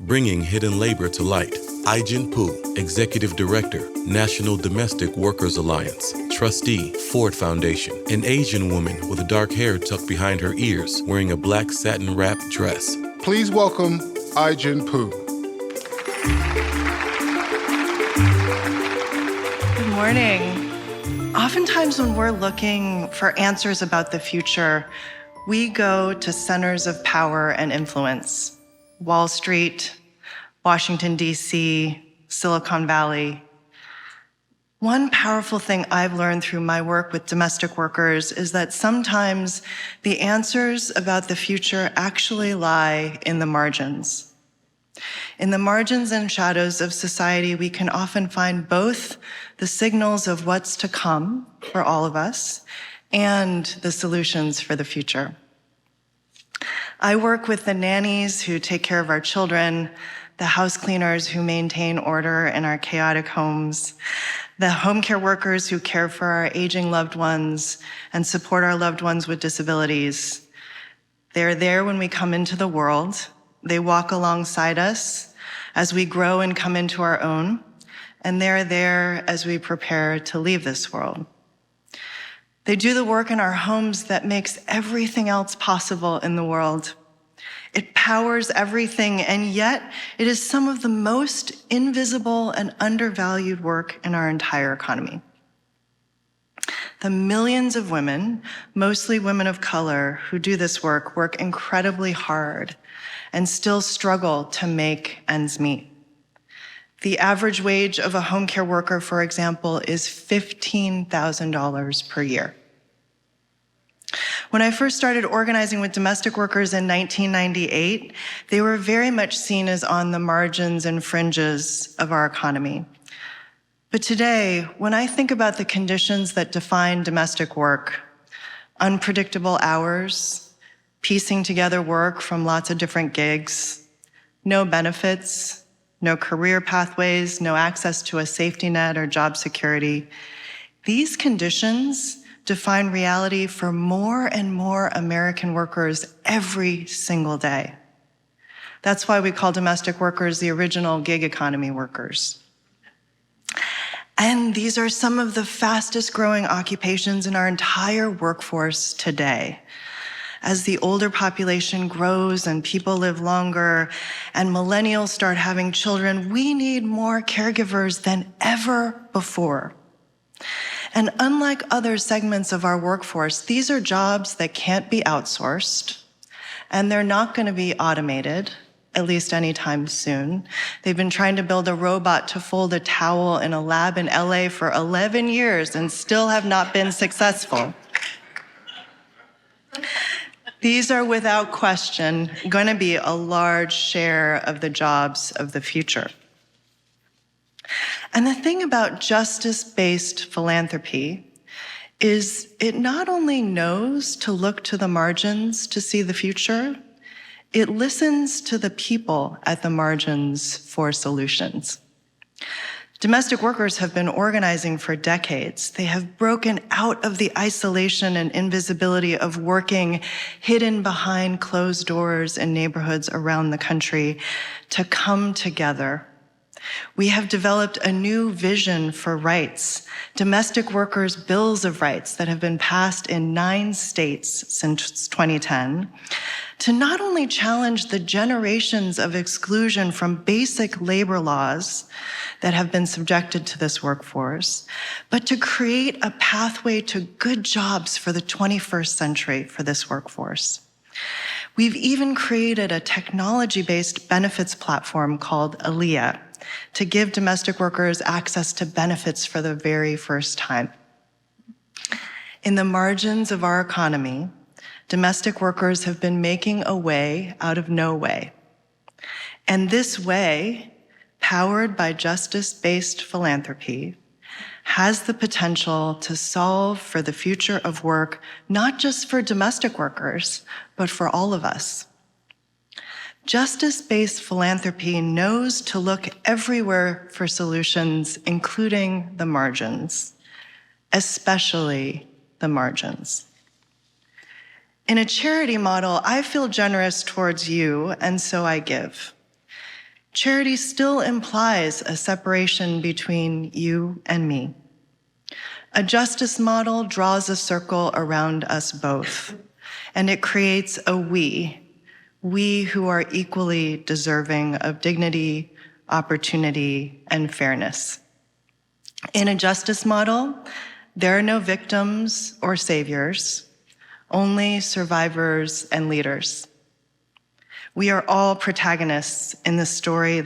bringing hidden labor to light. Ai-jen Poo, Executive Director, National Domestic Workers Alliance, Trustee, Ford Foundation, an Asian woman with dark hair tucked behind her ears, wearing a black satin-wrapped dress. Please welcome Ai-jen Poo. Good morning. Oftentimes when we're looking for answers about the future, we go to centers of power and influence. Wall Street, Washington, D.C., Silicon Valley. One powerful thing I've learned through my work with domestic workers is that sometimes the answers about the future actually lie in the margins. In the margins and shadows of society, we can often find both the signals of what's to come for all of us and the solutions for the future. I work with the nannies who take care of our children, the house cleaners who maintain order in our chaotic homes, the home care workers who care for our aging loved ones and support our loved ones with disabilities. They're there when we come into the world. They walk alongside us as we grow and come into our own, and they're there as we prepare to leave this world. They do the work in our homes that makes everything else possible in the world. It powers everything, and yet it is some of the most invisible and undervalued work in our entire economy. The millions of women, mostly women of color, who do this work incredibly hard and still struggle to make ends meet. The average wage of a home care worker, for example, is $15,000 per year. When I first started organizing with domestic workers in 1998, they were very much seen as on the margins and fringes of our economy. But today, when I think about the conditions that define domestic work, unpredictable hours, piecing together work from lots of different gigs, no benefits, no career pathways, no access to a safety net or job security, these conditions define reality for more and more American workers every single day. That's why we call domestic workers the original gig economy workers. And these are some of the fastest growing occupations in our entire workforce today. As the older population grows and people live longer and millennials start having children, we need more caregivers than ever before. And unlike other segments of our workforce, these are jobs that can't be outsourced, and they're not going to be automated, at least anytime soon. They've been trying to build a robot to fold a towel in a lab in LA for 11 years and still have not been successful. These are without question going to be a large share of the jobs of the future. And the thing about justice-based philanthropy is it not only knows to look to the margins to see the future, it listens to the people at the margins for solutions. Domestic workers have been organizing for decades. They have broken out of the isolation and invisibility of working hidden behind closed doors in neighborhoods around the country to come together. We have developed a new vision for rights, domestic workers' bills of rights that have been passed in 9 states since 2010, to not only challenge the generations of exclusion from basic labor laws that have been subjected to this workforce, but to create a pathway to good jobs for the 21st century for this workforce. We've even created a technology-based benefits platform called Aaliyah to give domestic workers access to benefits for the very first time. In the margins of our economy, domestic workers have been making a way out of no way. And this way, powered by justice-based philanthropy, has the potential to solve for the future of work, not just for domestic workers, but for all of us. Justice-based philanthropy knows to look everywhere for solutions, including the margins, especially the margins. In a charity model, I feel generous towards you, and so I give. charity still implies a separation between you and me. A justice model draws a circle around us both, and it creates a we who are equally deserving of dignity, opportunity, and fairness. In a justice model, there are no victims or saviors, only survivors and leaders. We are all protagonists in the story,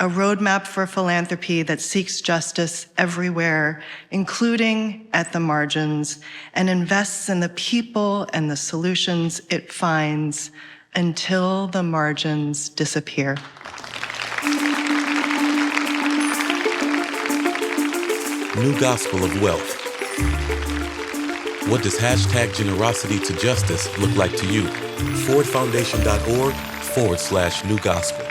a roadmap for philanthropy that seeks justice everywhere, including at the margins, and invests in the people and the solutions it finds until the margins disappear. New Gospel of Wealth. What does hashtag generosity to justice look like to you? FordFoundation.org/New Gospel.